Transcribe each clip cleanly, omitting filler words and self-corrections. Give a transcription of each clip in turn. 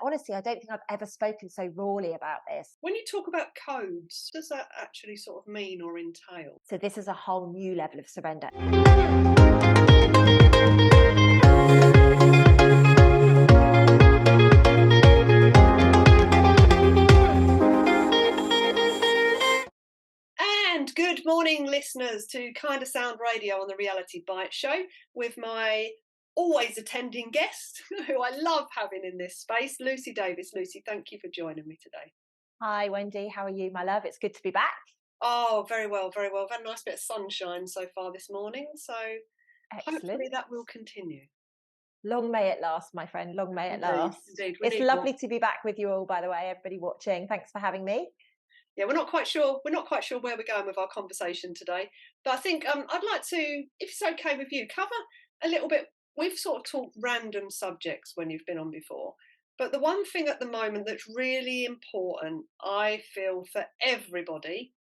Honestly, I don't think I've ever spoken so rawly about this. When you talk about codes, does that actually sort of mean or entail? So this is a whole new level of surrender. And good morning, listeners, to Kind of Sound Radio on the Reality Bite Show with my always attending guest, who I love having in this space, Lucy Davis. Lucy, thank you for joining me today. Hi, Wendy. How are you, my love? It's good to be back. Oh, very well, very well. I've had a nice bit of sunshine so far this morning, so Excellent. hopefully that will continue. Long may it last, my friend. Long may it Indeed, last. indeed. We It's need more. lovely to be back with you all, by the way, everybody watching. Thanks for having me. Yeah, we're not quite sure. We're not quite sure where we're going with our conversation today, but I think I'd like to, if it's okay with you, cover a little bit. We've sort of talked random subjects when you've been on before, but the one thing at the moment that's really important, I feel, for everybody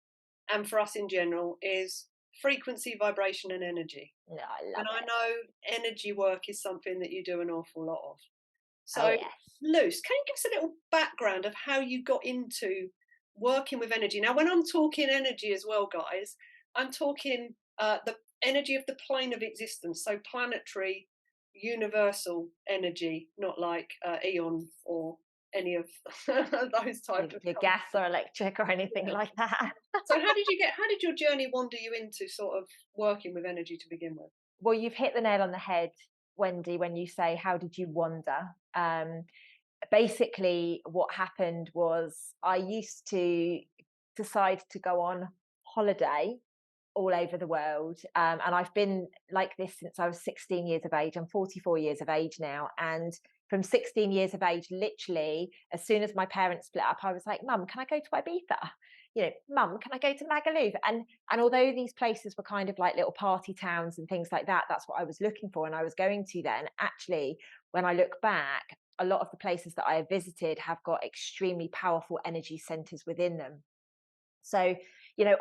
and for us in general, is frequency, vibration, and energy. No, I And love I it. know energy work is something that you do an awful lot of. Oh, So, yes. Luce, can you give us a little background of how you got into working with energy? Now, when I'm talking energy as well, guys, I'm talking the energy of the plane of existence, so planetary, universal energy, not like Eon or any of those type of Your gas companies. or electric or anything Yeah. like that. So, how did your journey wander you into sort of working with energy to begin with? Well, you've hit the nail on the head, Wendy, when you say, how did you wander? Basically, what happened was I used to decide to go on holiday all over the world. And I've been like this since I was 16 years of age. I'm 44 years of age now. And from 16 years of age, literally, as soon as my parents split up, I was like, Mum, can I go to Ibiza? Mum, can I go to Magaluf? And although these places were kind of like little party towns and things like that, that's what I was looking for. And I was going to then. Actually, when I look back, a lot of the places that I have visited have got extremely powerful energy centers within them. So,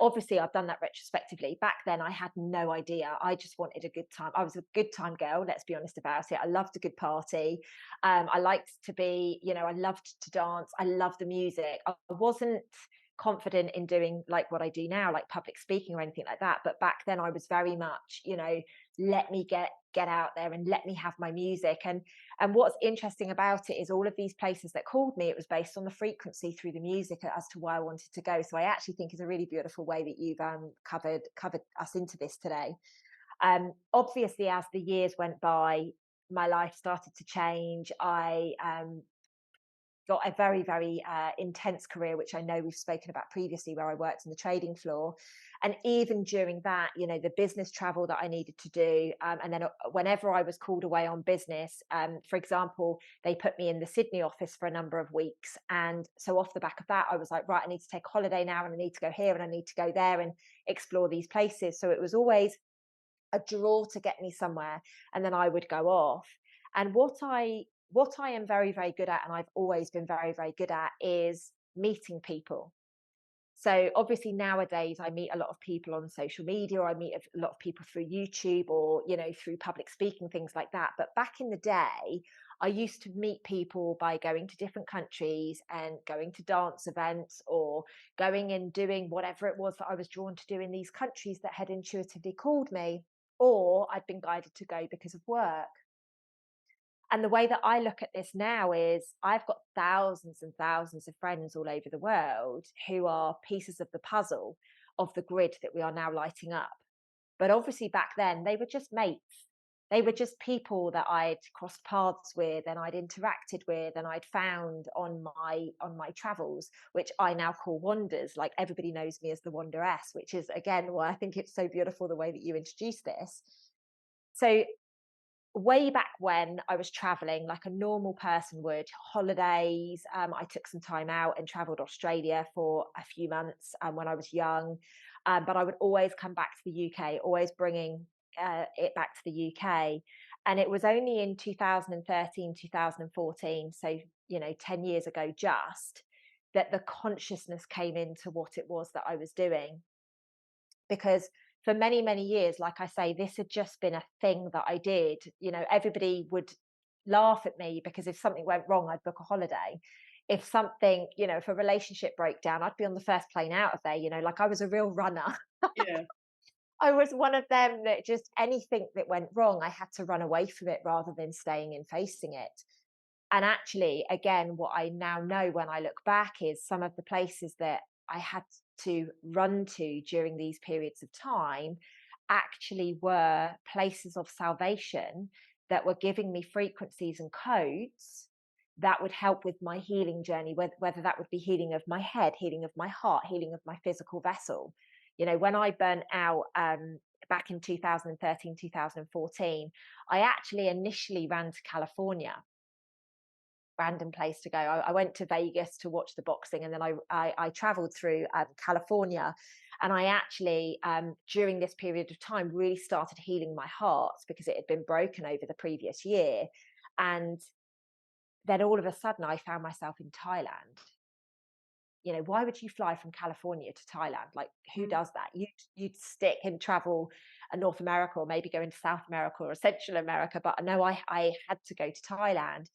obviously I've done that retrospectively. Back then I had no idea. I just wanted a good time. I was a good time girl, let's be honest about it. I loved a good party. I liked to be, I loved to dance. I loved the music. I wasn't confident in doing like what I do now, like public speaking or anything like that. But back then I was very much, let me get out there and let me have my music. And what's interesting about it is all of these places that called me, it was based on the frequency through the music as to why I wanted to go. So I actually think it's a really beautiful way that you've covered us into this today. Obviously, as the years went by, my life started to change. I got a very, very intense career, which I know we've spoken about previously, where I worked on the trading floor. And even during that, the business travel that I needed to do. And then whenever I was called away on business, for example, they put me in the Sydney office for a number of weeks. And so off the back of that, I was like, right, I need to take a holiday now and I need to go here and I need to go there and explore these places. So it was always a draw to get me somewhere. And then I would go off. And what I am very, very good at, and I've always been very, very good at, is meeting people. So obviously nowadays I meet a lot of people on social media, or I meet a lot of people through YouTube or, through public speaking, things like that. But back in the day, I used to meet people by going to different countries and going to dance events or going and doing whatever it was that I was drawn to do in these countries that had intuitively called me, or I'd been guided to go because of work. And the way that I look at this now is I've got thousands and thousands of friends all over the world who are pieces of the puzzle of the grid that we are now lighting up. But obviously back then they were just mates. They were just people that I'd crossed paths with and I'd interacted with and I'd found on my travels, which I now call wanders. Like everybody knows me as the Wanderess, which is again why I think it's so beautiful the way that you introduced this. So way back when I was traveling like a normal person would, holidays, I took some time out and traveled Australia for a few months when I was young. But I would always come back to the UK, always bringing it back to the UK. And it was only in 2013, 2014, so 10 years ago just, that the consciousness came into what it was that I was doing. Because for many, many years, like I say, this had just been a thing that I did. Everybody would laugh at me because if something went wrong, I'd book a holiday. If something, if a relationship broke down, I'd be on the first plane out of there, like I was a real runner. Yeah. I was one of them that just anything that went wrong, I had to run away from it rather than staying and facing it. And actually, again, what I now know when I look back is some of the places that I had to run to during these periods of time actually were places of salvation that were giving me frequencies and codes that would help with my healing journey, whether that would be healing of my head, healing of my heart, healing of my physical vessel. When I burnt out back in 2013, 2014, I actually initially ran to California. Random place to go. I went to Vegas to watch the boxing, and then I traveled through California, and I actually during this period of time really started healing my heart because it had been broken over the previous year. And then all of a sudden I found myself in Thailand. Why would you fly from California to Thailand? Like, who does that? You'd stick and travel North America, or maybe go into South America or Central America. But no, I had to go to Thailand.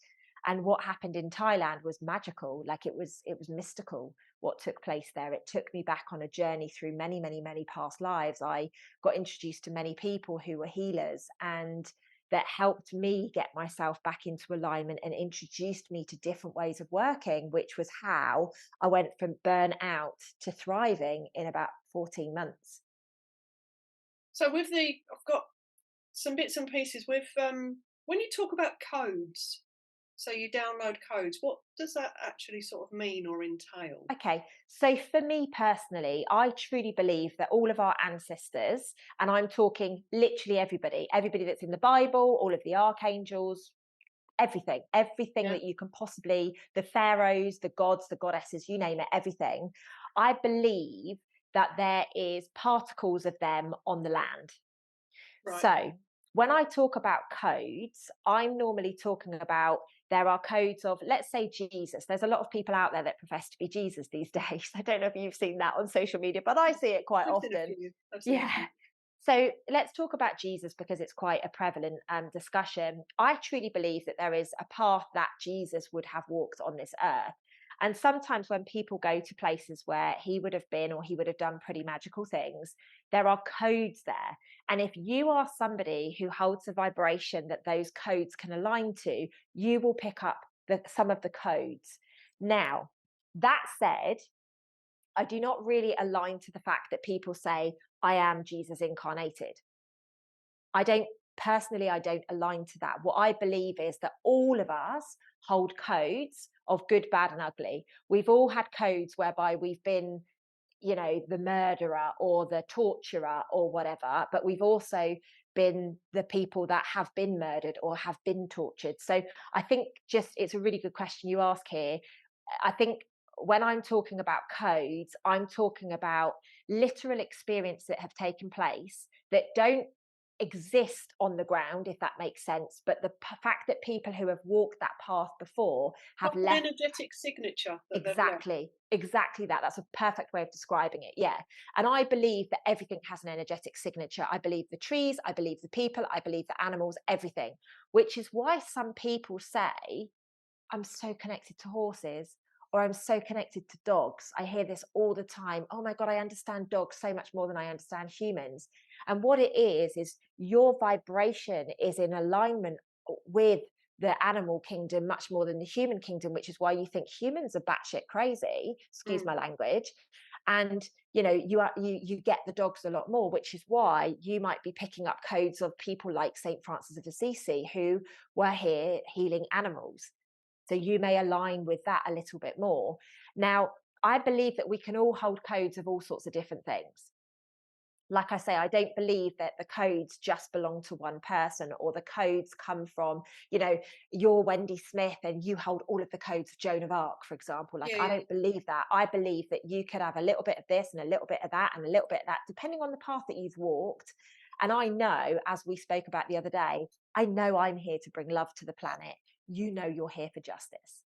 And what happened in Thailand was magical. Like, it was mystical what took place there. It took me back on a journey through many, many, many past lives. I got introduced to many people who were healers, and that helped me get myself back into alignment and introduced me to different ways of working, which was how I went from burnout to thriving in about 14 months. So I've got some bits and pieces with when you talk about codes. So you download codes. What does that actually sort of mean or entail? Okay, so for me personally, I truly believe that all of our ancestors, and I'm talking literally everybody that's in the Bible, all of the archangels, everything Yeah. that you can possibly, the pharaohs, the gods, the goddesses, you name it, everything. I believe that there is particles of them on the land. Right. So when I talk about codes, I'm normally talking about, there are codes of, let's say, Jesus. There's a lot of people out there that profess to be Jesus these days. I don't know if you've seen that on social media, but I see it quite I've seen a often. few. I've seen a Yeah. few. So let's talk about Jesus because it's quite a prevalent discussion. I truly believe that there is a path that Jesus would have walked on this earth. And sometimes when people go to places where he would have been or he would have done pretty magical things, there are codes there. And if you are somebody who holds a vibration that those codes can align to, you will pick up some of the codes. Now, that said, I do not really align to the fact that people say, I am Jesus incarnated. I don't align to that. What I believe is that all of us hold codes of good, bad, and ugly. We've all had codes whereby we've been, the murderer or the torturer or whatever, but we've also been the people that have been murdered or have been tortured. So I think it's a really good question you ask here. I think when I'm talking about codes, I'm talking about literal experience that have taken place that don't exist on the ground, if that makes sense. But the fact that people who have walked that path before have Like an left. energetic signature that they've left. Exactly that. That's a perfect way of describing it. Yeah. And I believe that everything has an energetic signature. I believe the trees, I believe the people, I believe the animals, everything, which is why some people say, I'm so connected to horses, or I'm so connected to dogs. I hear this all the time. Oh my God, I understand dogs so much more than I understand humans. And what it is your vibration is in alignment with the animal kingdom much more than the human kingdom, which is why you think humans are batshit crazy, excuse my language. And you get the dogs a lot more, which is why you might be picking up codes of people like Saint Francis of Assisi who were here healing animals. So you may align with that a little bit more. Now, I believe that we can all hold codes of all sorts of different things. Like I say, I don't believe that the codes just belong to one person, or the codes come from, you're Wendy Smith and you hold all of the codes of Joan of Arc, for example. Like, Yeah, I yeah. don't believe that. I believe that you could have a little bit of this and a little bit of that and a little bit of that, depending on the path that you've walked. And I know, as we spoke about the other day, I know I'm here to bring love to the planet. You're here for justice.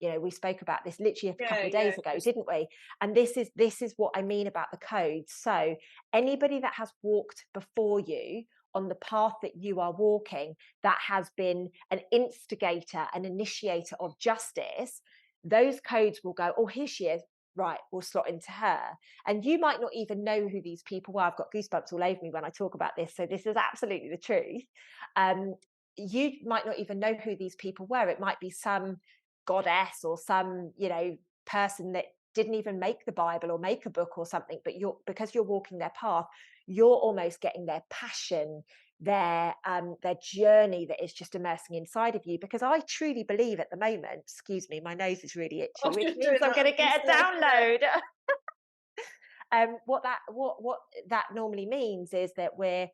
We spoke about this literally a couple of Yeah. days ago, didn't we? And this is what I mean about the codes. So anybody that has walked before you on the path that you are walking that has been an instigator, an initiator of justice, those codes will go, oh, here she is. Right, we'll slot into her. And you might not even know who these people were. I've got goosebumps all over me when I talk about this. So this is absolutely the truth. You might not even know who these people were. It might be some goddess or some, person that didn't even make the Bible or make a book or something, but because you're walking their path, you're almost getting their passion, their journey that is just immersing inside of you. Because I truly believe at the moment, excuse me, my nose is really I itchy, was which just means doing I'm that. going to get a Yeah. download. What that normally means is that we're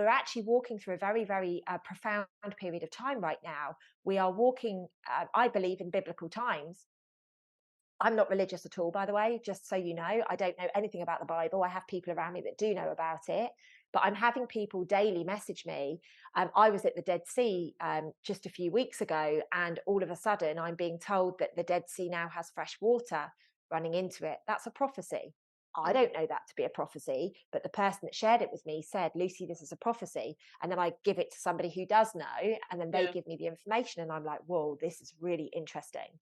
actually walking through a very, very profound period of time right now. We are walking, I believe, in biblical times. I'm not religious at all, by the way, just so you know. I don't know anything about the Bible. I have people around me that do know about it, but I'm having people daily message me. I was at the Dead Sea just a few weeks ago, and all of a sudden I'm being told that the Dead Sea now has fresh water running into it. That's a prophecy. I don't know that to be a prophecy, but the person that shared it with me said, Lucy, this is a prophecy. And then I give it to somebody who does know, and then they give me the information, and I'm like, whoa, this is really interesting.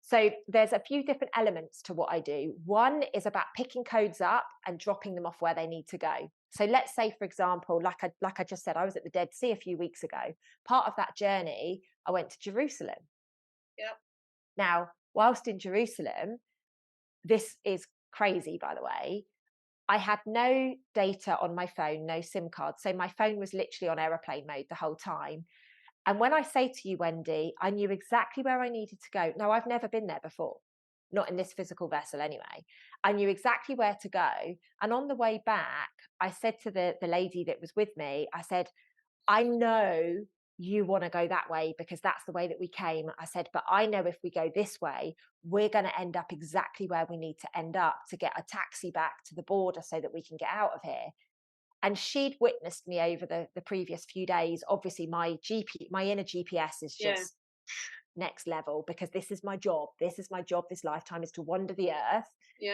So there's a few different elements to what I do. One is about picking codes up and dropping them off where they need to go. So let's say, for example, like I just said, I was at the Dead Sea a few weeks ago. Part of that journey, I went to Jerusalem. Yeah. Now, whilst in Jerusalem, this is crazy, by the way, I had no data on my phone, no SIM card. So my phone was literally on airplane mode the whole time. And when I say to you, Wendy, I knew exactly where I needed to go. No, I've never been there before, not in this physical vessel anyway. I knew exactly where to go. And on the way back, I said to the lady that was with me, I said, I know you want to go that way because that's the way that we came. I said, but I know if we go this way, we're going to end up exactly where we need to end up to get a taxi back to the border so that we can get out of here. And she'd witnessed me over the previous few days. Obviously, my inner GPS is just next level because this is my job. This is my job this lifetime, is to wander the earth,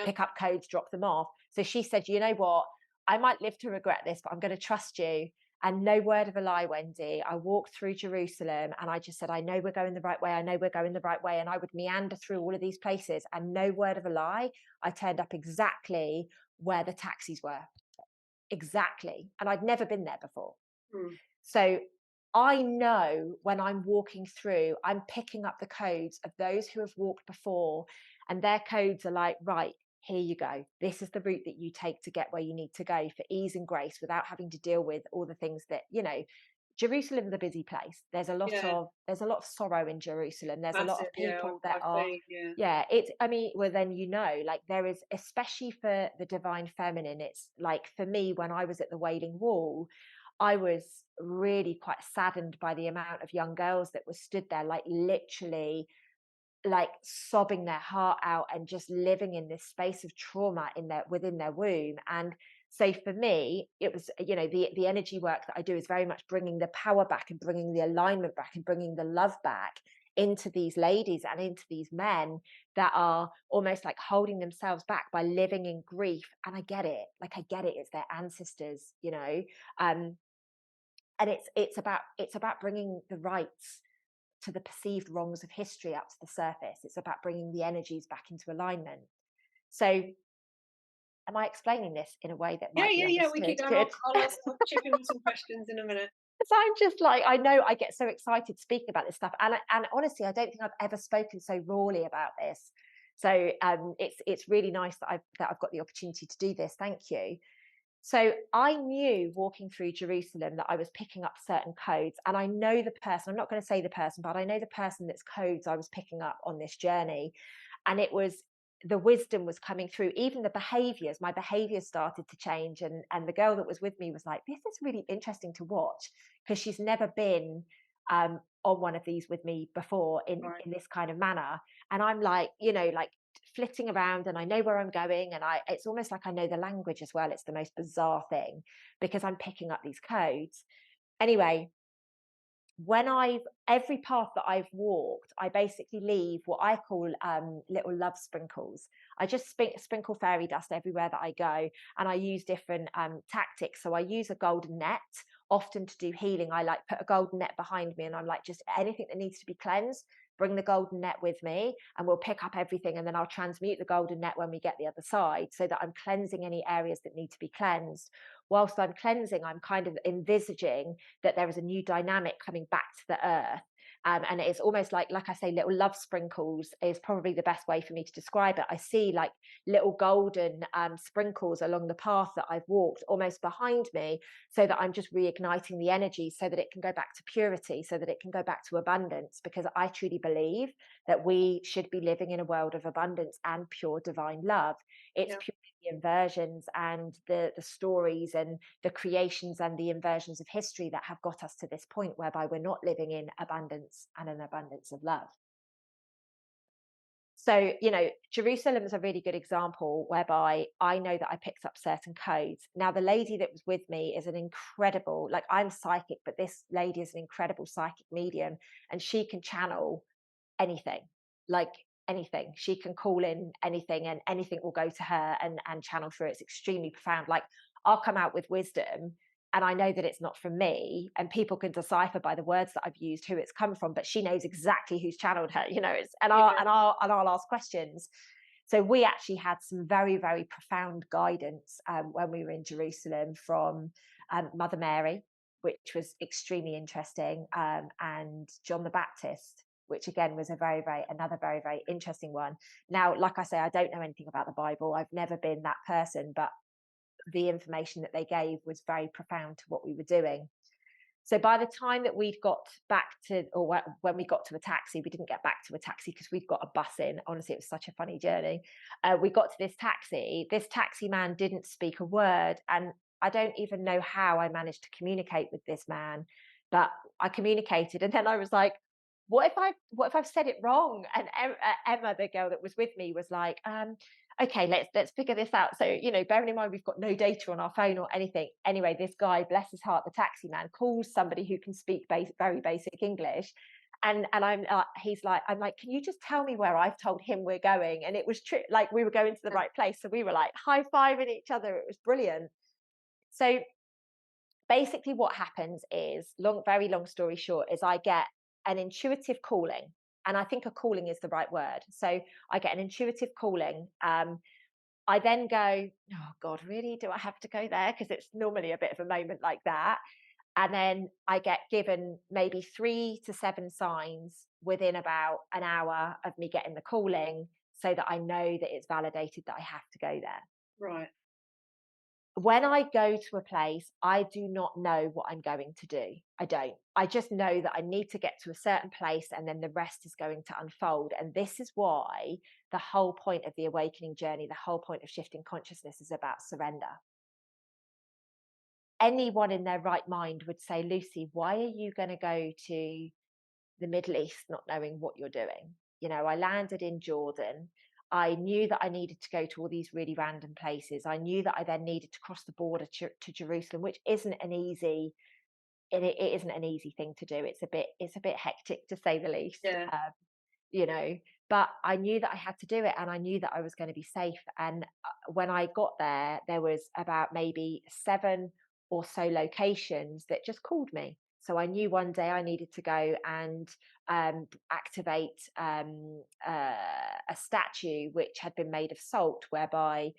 pick up codes, drop them off. So she said, you know what? I might live to regret this, but I'm going to trust you. And no word of a lie, Wendy. I walked through Jerusalem and I just said, I know we're going the right way. I know we're going the right way. And I would meander through all of these places. And no word of a lie, I turned up exactly where the taxis were. Exactly. And I'd never been there before. So I know when I'm walking through, I'm picking up the codes of those who have walked before, and their codes are like, right, here you go. This is the route that you take to get where you need to go for ease and grace without having to deal with all the things that, Jerusalem's a busy place. There's a lot of sorrow in Jerusalem. There's a lot of people that are well, then like there is, especially for the divine feminine, it's like for me when I was at the Wailing Wall, I was really quite saddened by the amount of young girls that were stood there, like literally like sobbing their heart out and just living in this space of trauma within their womb. And so for me, it was, the energy work that I do is very much bringing the power back and bringing the alignment back and bringing the love back into these ladies and into these men that are almost like holding themselves back by living in grief. And I get it. It's their ancestors, and it's about bringing the rights to the perceived wrongs of history up to the surface. It's about bringing the energies back into alignment. So am I explaining this in a way that might be understood? We keep going. Good. I'll chip in with some questions in a minute. So I'm just like, I know I get so excited speaking about this stuff. And honestly, I don't think I've ever spoken so rawly about this. So it's really nice that I've got the opportunity to do this. Thank you. So I knew walking through Jerusalem that I was picking up certain codes, and I know the person, I'm not going to say the person, but I know the person that's codes I was picking up on this journey. And it was, the wisdom was coming through, even the behaviors, my behaviors started to change. And the girl that was with me was like, this is really interesting to watch because she's never been on one of these with me before in this kind of manner. And I'm like, like flitting around and I know where I'm going, and it's almost like I know the language as well. It's the most bizarre thing because I'm picking up these codes. Anyway, every path that I've walked, I basically leave what I call little love sprinkles. I just sprinkle fairy dust everywhere that I go, and I use different tactics. So I use a golden net often to do healing. I like put a golden net behind me, and I'm like, just anything that needs to be cleansed, bring the golden net with me, and we'll pick up everything, and then I'll transmute the golden net when we get the other side, so that I'm cleansing any areas that need to be cleansed. Whilst I'm cleansing, I'm kind of envisaging that there is a new dynamic coming back to the earth. And it's almost like I say, little love sprinkles is probably the best way for me to describe it. I see like little golden sprinkles along the path that I've walked almost behind me, so that I'm just reigniting the energy, so that it can go back to purity, so that it can go back to abundance, because I truly believe that we should be living in a world of abundance and pure divine love. It's Yeah. purely the inversions and the stories and the creations and the inversions of history that have got us to this point whereby we're not living in abundance and an abundance of love. So, Jerusalem is a really good example whereby I know that I picked up certain codes. Now, the lady that was with me is an incredible, like, I'm psychic, but this lady is an incredible psychic medium, and she can channel anything, like anything. She can call in anything, and anything will go to her and channel through. It's extremely profound. Like, I'll come out with wisdom, and I know that it's not from me, and people can decipher by the words that I've used who it's come from, but she knows exactly who's channeled her, it's Yeah. and I'll ask questions. So we actually had some very, very profound guidance when we were in Jerusalem from Mother Mary, which was extremely interesting, and John the Baptist, which again was another very, very interesting one. Now, like I say, I don't know anything about the Bible. I've never been that person, but the information that they gave was very profound to what we were doing. So by the time that we'd got back to, or when we got to a taxi, we didn't get back to a taxi because we'd got a bus in. Honestly, it was such a funny journey. We got to this taxi. This taxi man didn't speak a word, and I don't even know how I managed to communicate with this man, but I communicated, and then I was like, what if I've said it wrong? And Emma, the girl that was with me, was like, okay, let's figure this out. So, bearing in mind we've got no data on our phone or anything. Anyway, this guy, bless his heart, the taxi man, calls somebody who can speak very basic English. And I'm like, can you just tell me where I've told him we're going? And it was true, like we were going to the right place. So we were like high-fiving each other. It was brilliant. So basically what happens is, very long story short, is I get an intuitive calling. And I think a calling is the right word. So I get an intuitive calling. I then go, oh God, really? Do I have to go there? Because it's normally a bit of a moment like that. And then I get given maybe 3 to 7 signs within about an hour of me getting the calling, so that I know that it's validated that I have to go there. Right. When I go to a place, I do not know what I'm going to do. I don't. I just know that I need to get to a certain place, and then the rest is going to unfold. And this is why the whole point of the awakening journey, the whole point of shifting consciousness, is about surrender. Anyone in their right mind would say, Lucy, why are you going to go to the Middle East not knowing what you're doing? I landed in Jordan. I knew that I needed to go to all these really random places. I knew that I then needed to cross the border to Jerusalem, which isn't an easy, it isn't an easy thing to do. It's a bit hectic, to say the least. Yeah. You know, but I knew that I had to do it, and I knew that I was going to be safe. And when I got there, there was about maybe 7 or so locations that just called me. So I knew one day I needed to go and activate a statue which had been made of salt, whereby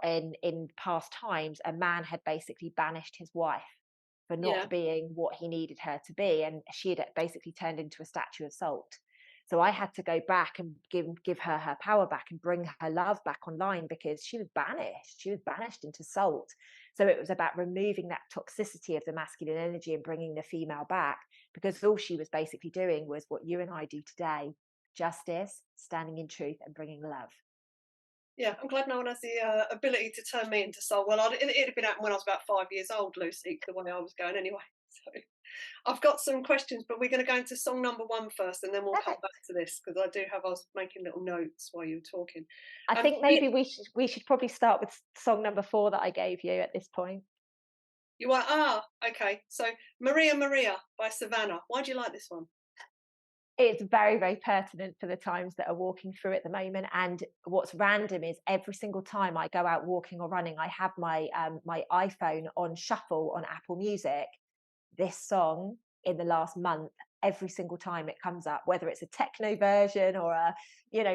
in past times a man had basically banished his wife for Yeah. not being what he needed her to be, and she had basically turned into a statue of salt. So I had to go back and give her power back and bring her love back online, because she was banished. She was banished into salt. So it was about removing that toxicity of the masculine energy and bringing the female back, because all she was basically doing was what you and I do today: justice, standing in truth, and bringing love. Yeah, I'm glad no one has the ability to turn me into soul. Well, it'd have been happening when I was about 5 years old, Lucy, the way I was going anyway. So I've got some questions, but we're going to go into song number 1 first, and then we'll come Perfect. back to this, because I was making little notes while you were talking. I think Yeah, maybe we should probably start with song number 4 that I gave you at this point. You are, okay. So Maria Maria by Savannah. Why do you like this one? It's very, very pertinent for the times that are walking through at the moment. And what's random is every single time I go out walking or running, I have my iPhone on shuffle on Apple Music. This song in the last month, every single time it comes up, whether it's a techno version or a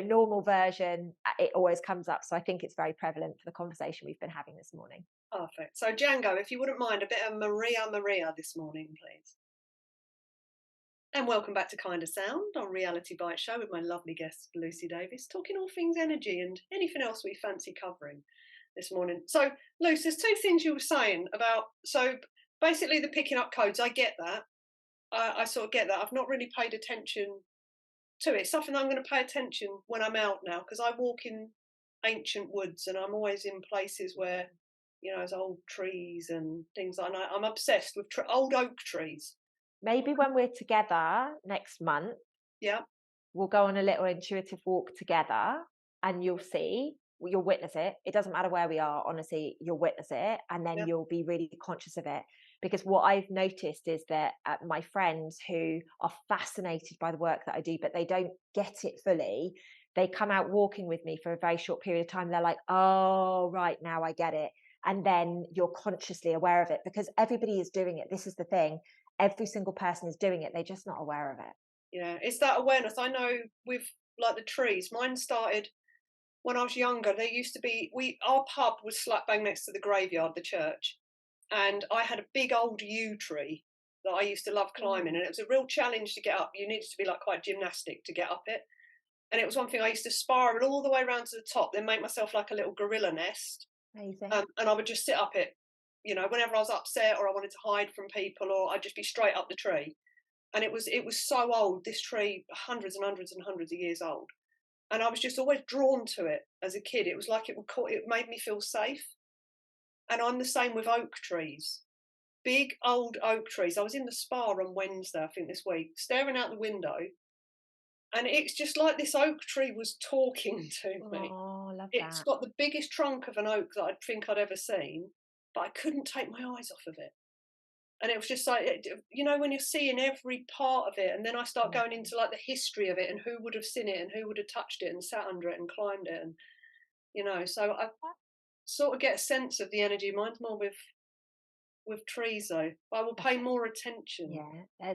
normal version, it always comes up. So I think it's very prevalent for the conversation we've been having this morning. Perfect. So Django, if you wouldn't mind, a bit of Maria Maria this morning, please. And welcome back to Kind of Sound on Reality Bite Show with my lovely guest, Lucy Davis, talking all things energy and anything else we fancy covering this morning. So, Lucy, there's two things you were saying about, so basically the picking up codes, I get that. I sort of get that. I've not really paid attention to it. It's something I'm going to pay attention when I'm out now, because I walk in ancient woods and I'm always in places where, there's old trees and things like that. I'm obsessed with old oak trees. Maybe when we're together next month, Yeah. we'll go on a little intuitive walk together and you'll see, you'll witness it. It doesn't matter where we are, honestly, you'll witness it and then Yeah. you'll be really conscious of it. Because what I've noticed is that my friends who are fascinated by the work that I do, but they don't get it fully, they come out walking with me for a very short period of time. They're like, oh, right, now I get it. And then you're consciously aware of it because everybody is doing it. This is the thing. Every single person is doing it. They're just not aware of it. Yeah, it's that awareness. I know with like the trees, mine started when I was younger. There used to be our pub was slap bang next to the graveyard, the church, and I had a big old yew tree that I used to love climbing, and it was a real challenge to get up. You needed to be like quite gymnastic to get up it, and it was one thing I used to spiral all the way around to the top, then make myself like a little gorilla nest, Amazing. and I would just sit up it. Whenever I was upset or I wanted to hide from people, or I'd just be straight up the tree. And it was so old, this tree, hundreds and hundreds and hundreds of years old, and I was just always drawn to it as a kid. It was like it made me feel safe. And I'm the same with oak trees, big old oak trees. I was in the spa on Wednesday, I think, this week, staring out the window, and it's just like this oak tree was talking to me. Oh, love It's that. got the biggest trunk of an oak that I think I'd ever seen, but I couldn't take my eyes off of it. And it was just like, when you're seeing every part of it, and then I start going into like the history of it and who would have seen it and who would have touched it and sat under it and climbed it, and so I sort of get a sense of the energy. Mine's more with trees though. I will pay more attention. Yeah,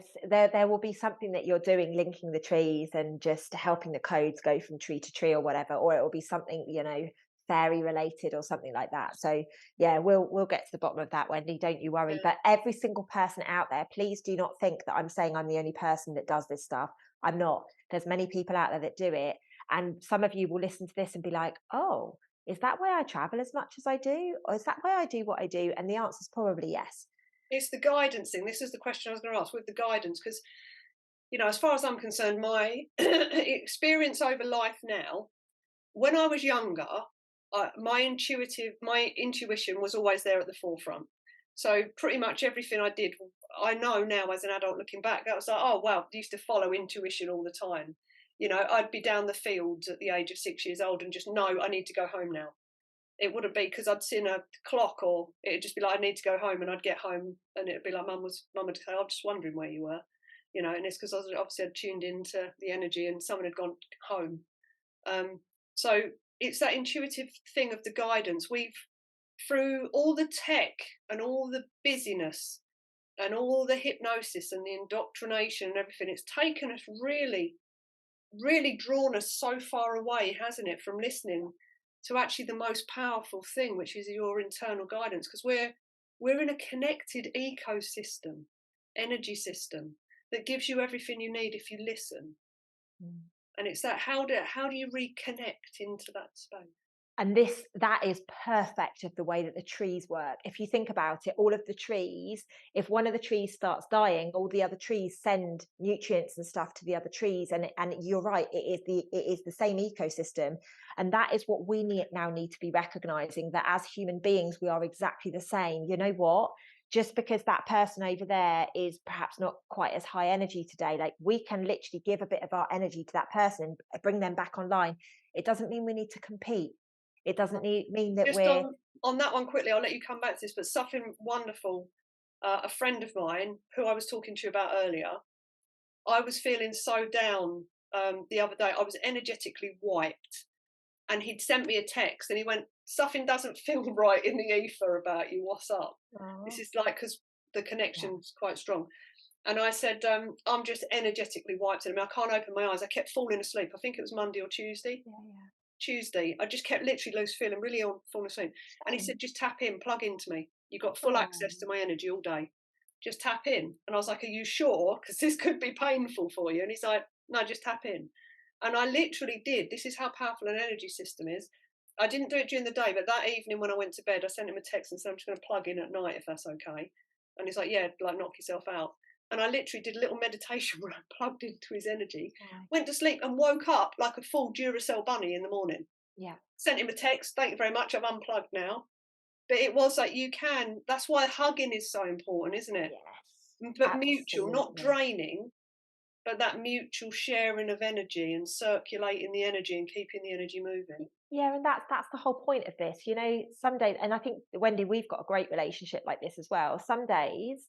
there will be something that you're doing, linking the trees and just helping the codes go from tree to tree or whatever, or it will be something fairy related or something like that. So yeah, we'll get to the bottom of that, Wendy. Don't you worry. Yeah. But every single person out there, please do not think that I'm saying I'm the only person that does this stuff. I'm not. There's many people out there that do it, and some of you will listen to this and be like, oh. Is that why I travel as much as I do? Or is that why I do what I do? And the answer is probably yes. It's the guidance thing. This is the question I was going to ask with the guidance, because as far as I'm concerned, my experience over life now, when I was younger, my intuition was always there at the forefront. So pretty much everything I did, I know now as an adult looking back, that was like, oh wow, I used to follow intuition all the time. I'd be down the fields at the age of 6 years old and just know I need to go home now. It wouldn't be because I'd seen a clock, or it'd just be like I need to go home, and I'd get home and it'd be like mum would say, I'm just wondering where you were, and it's because I was obviously I'd tuned into the energy and someone had gone home. So it's that intuitive thing of the guidance. We've, through all the tech and all the busyness and all the hypnosis and the indoctrination and everything, it's taken us really, really drawn us so far away, hasn't it, from listening to actually the most powerful thing, which is your internal guidance, because we're in a connected ecosystem, energy system that gives you everything you need if you listen. And it's that how do you reconnect into that space? And that is perfect of the way that the trees work. If you think about it, all of the trees, if one of the trees starts dying, all the other trees send nutrients and stuff to the other trees. And you're right, it is the same ecosystem. And that is what we now need to be recognizing, that as human beings, we are exactly the same. You know what? Just because that person over there is perhaps not quite as high energy today, like we can literally give a bit of our energy to that person and bring them back online. It doesn't mean we need to compete. It doesn't mean that Just we're on that one quickly, I'll let you come back to this, but something wonderful. A friend of mine who I was talking to you about earlier, I was feeling so down the other day. I was energetically wiped, and he'd sent me a text, and he went, "Something doesn't feel right in the ether about you. What's up?" This Oh, is like because the yeah, connection's quite strong. And I said, "I'm just energetically wiped. I mean, I can't open my eyes. I kept falling asleep. I think it was Monday or Tuesday. yeah, yeah. Tuesday, I just kept literally loose feeling really ill, falling asleep." And he Same. said, "Just tap in, plug into me. You've got full Oh, access to my energy all day. Just tap in." And I was like, "Are you sure? Because this could be painful for you." And he's like, "No, just tap in." And I literally did. This is how powerful an energy system is. I didn't do it during the day, but that evening when I went to bed, I sent him a text and said, "I'm just going to plug in at night if that's okay." And he's like, "Yeah, like knock yourself out." And I literally did a little meditation where I plugged into his energy, nice. went to sleep, and woke up like a full Duracell bunny in the morning. Yeah. Sent him a text, "Thank you very much, I've unplugged now." But it was like you can, that's why hugging is so important, isn't it? Yes, But mutual, not absolutely. draining, but that mutual sharing of energy and circulating the energy and keeping the energy moving. Yeah, and that's the whole point of this. You know, some days, and I think Wendy, we've got a great relationship like this as well. Some days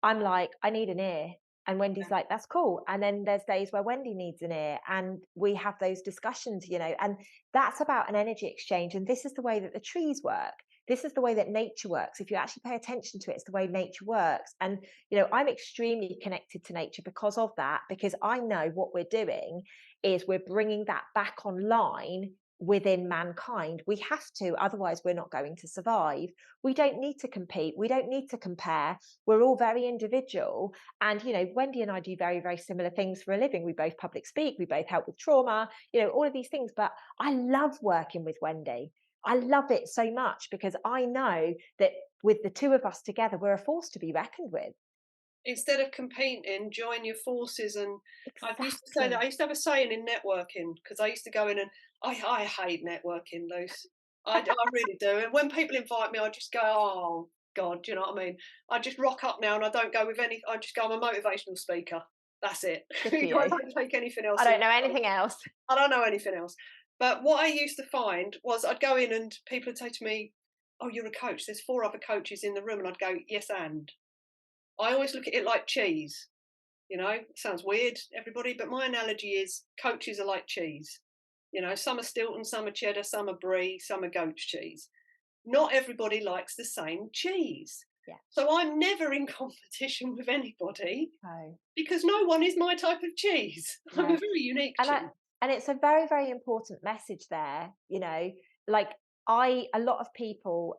I'm like, I need an ear. And Wendy's like, that's cool. And then there's days where Wendy needs an ear and we have those discussions, you know, and that's about an energy exchange. And this is the way that the trees work. This is the way that nature works. If you actually pay attention to it, it's the way nature works. And, you know, I'm extremely connected to nature because of that, because I know what we're doing is we're bringing that back online within mankind. We have to, otherwise, we're not going to survive. We don't need to compete. We don't need to compare. We're all very individual. And, you know, Wendy and I do very, very similar things for a living. We both public speak, we both help with trauma, you know, all of these things. But I love working with Wendy. I love it so much because I know that with the two of us together, we're a force to be reckoned with. Instead of competing, join your forces. And I used to say that, Exactly. I used to have a saying in networking, because I used to go in and I hate networking, Luce. I really do. And when people invite me, I just go, "Oh God," do you know what I mean? I just rock up now and I don't go with any, I just go, "I'm a motivational speaker." That's it. Good for I you. don't take anything I else don't seriously. know anything else. I don't know anything else. But what I used to find was I'd go in and people would say to me, "Oh, you're a coach. There's four other coaches in the room." And I'd go, "Yes, and." I always look at it like cheese. It sounds weird, everybody, but my analogy is coaches are like cheese. Some are Stilton, some are cheddar, some are brie, some are goat's cheese. Not everybody likes the same cheese. Yeah. So I'm never in competition with anybody Oh, because no one is my type of cheese. I'm a no. very unique And cheese. it's a very, very important message there, you know, like a lot of people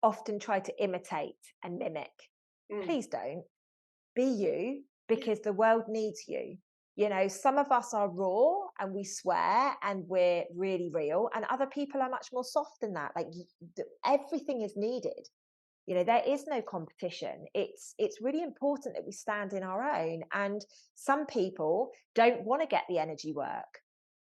often try to imitate and mimic. Mm, Please don't. Be you, yeah. because the world needs you. You know, some of us are raw and we swear and we're really real, and other people are much more soft than that. Like everything is needed. You know, there is no competition. It's really important that we stand in our own. And some people don't want to get the energy work.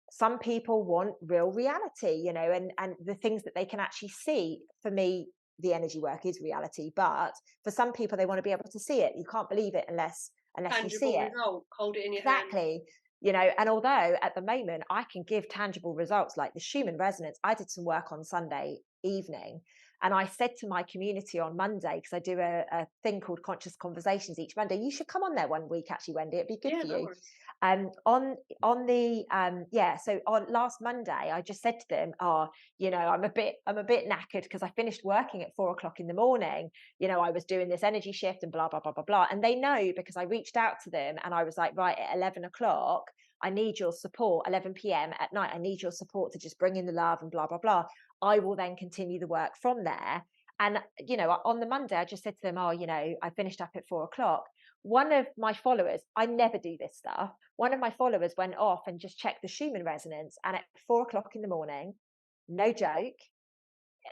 Some people want real reality, you know, and the things that they can actually see. For me, the energy work is reality, but for some people, they want to be able to see it. You can't believe it unless you see Tangible it. result. Hold it in your hand. Exactly. You know, and although at the moment I can give tangible results like the Schumann resonance, I did some work on Sunday evening and I said to my community on Monday, because I do a thing called Conscious Conversations each Monday, you should come on there one week, actually, Wendy. It'd be good Yeah, for no you. worries. On the so on last Monday, I just said to them, "Oh, you know, I'm a bit knackered because I finished working at 4 o'clock in the morning. You know, I was doing this energy shift and blah blah blah blah blah." And they know because I reached out to them and I was like, "Right, at 11 o'clock, I need your support. 11 p.m. at night, I need your support to just bring in the love and blah blah blah." I will then continue the work from there. And you know, on the Monday, I just said to them, "Oh, you know, I finished up at 4 o'clock." One of my followers, I never do this stuff, one of my followers went off and just checked the Schumann resonance. And at 4 o'clock in the morning, no joke,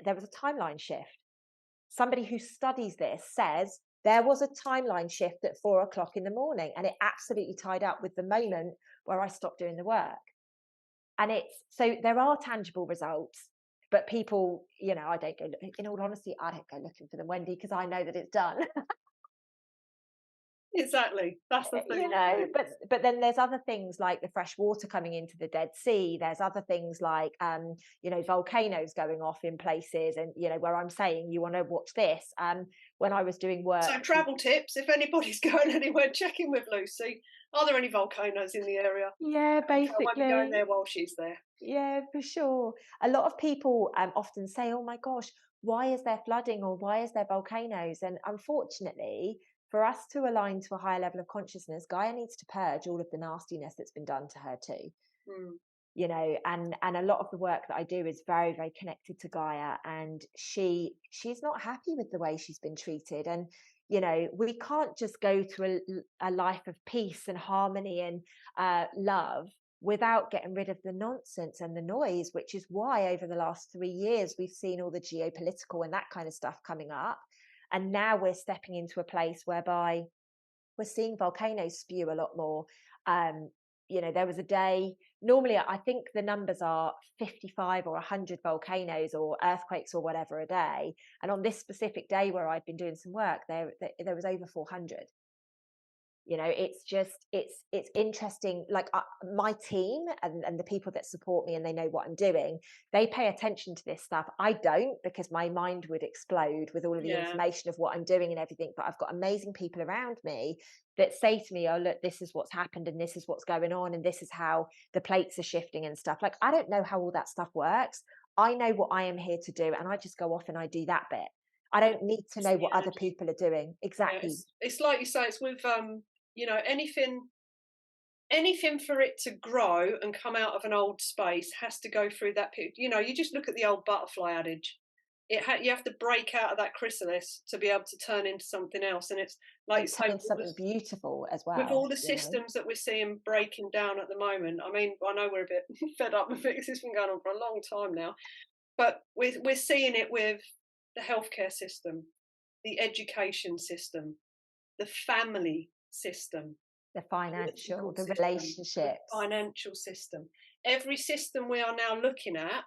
there was a timeline shift. Somebody who studies this says there was a timeline shift at 4 o'clock in the morning. And it absolutely tied up with the moment where I stopped doing the work. And it's so there are tangible results, but people, you know, I don't go, in all honesty, I don't go looking for them, Wendy, because I know that it's done. Exactly. That's the thing. You know, but then there's other things like the fresh water coming into the Dead Sea. There's other things like you know, volcanoes going off in places, and you know, where I'm saying you want to watch this. When I was doing work, So travel tips, if anybody's going anywhere, check in with Lucy. Are there any volcanoes in the area? yeah, Okay, I won't be going basically, there while she's there. yeah, for sure. A lot of people often say, "Oh my gosh, why is there flooding or why is there volcanoes?" And unfortunately, for us to align to a higher level of consciousness, Gaia needs to purge all of the nastiness that's been done to her too. Mm. You know, and a lot of the work that I do is very, very connected to Gaia, and she's not happy with the way she's been treated. And you know, we can't just go to a life of peace and harmony and love without getting rid of the nonsense and the noise, which is why over the last 3 years we've seen all the geopolitical and that kind of stuff coming up. And now we're stepping into a place whereby we're seeing volcanoes spew a lot more. Um, you know, there was a day, normally I think the numbers are 55 or 100 volcanoes or earthquakes or whatever a day. And on this specific day where I'd been doing some work, there was over 400. You know, it's just it's interesting. Like my team and the people that support me and they know what I'm doing, they pay attention to this stuff. I don't, because my mind would explode with all of the Yeah. information of what I'm doing and everything. But I've got amazing people around me that say to me, "Oh look, this is what's happened and this is what's going on and this is how the plates are shifting and stuff." Like, I don't know how all that stuff works. I know what I am here to do, and I just go off and I do that bit. I don't need to It's know the what other energy. people are doing. Yeah, Exactly. it's like you say, it's with you know, anything for it to grow and come out of an old space has to go through that period. You know, you just look at the old butterfly adage. You have to break out of that chrysalis to be able to turn into something else. And it's like you And say, turn into something beautiful as with all well, the you know? systems that we're seeing breaking down at the moment. I mean, I know we're a bit fed up with it because it's been going on for a long time now, but we're seeing it with the healthcare system, the education system, the family system, The financial, political the system, the relationships. financial system. Every system we are now looking at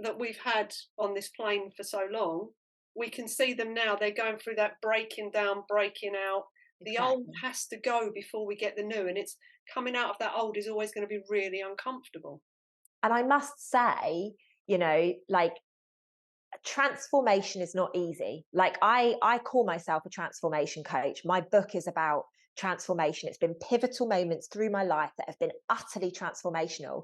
that we've had on this plane for so long, we can see them now. They're going through that breaking down, breaking out. The old Exactly. has to go before we get the new, and it's coming out of that old is always going to be really uncomfortable. And I must say, you know, like, transformation is not easy. Like, I call myself a transformation coach. My book is about transformation. It's been pivotal moments through my life that have been utterly transformational.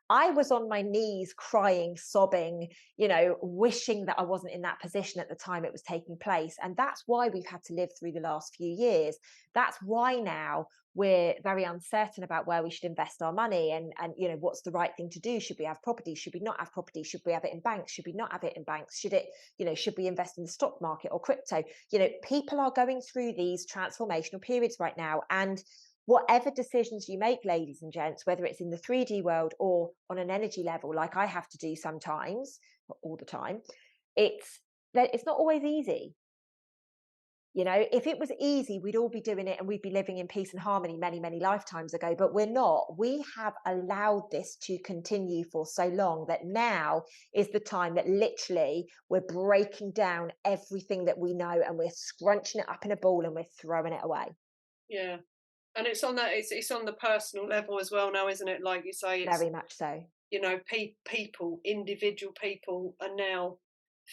I was on my knees crying, sobbing, you know, wishing that I wasn't in that position at the time it was taking place. And that's why we've had to live through the last few years. That's why now we're very uncertain about where we should invest our money, and you know, what's the right thing to do. Should we have property? Should we not have property? Should we have it in banks? Should we not have it in banks? Should it, you know, should we invest in the stock market or crypto? You know, people are going through these transformational periods right now, and whatever decisions you make, ladies and gents, whether it's in the 3D world or on an energy level, like I have to do sometimes, not all the time, it's it's not always easy. You know, if it was easy, we'd all be doing it and we'd be living in peace and harmony many, many lifetimes ago, but we're not. We have allowed this to continue for so long that now is the time that literally we're breaking down everything that we know and we're scrunching it up in a ball and we're throwing it away. Yeah, and it's on that. It's on the personal level as well now, isn't it? Like you say, it's Very much so. you know, people, individual people are now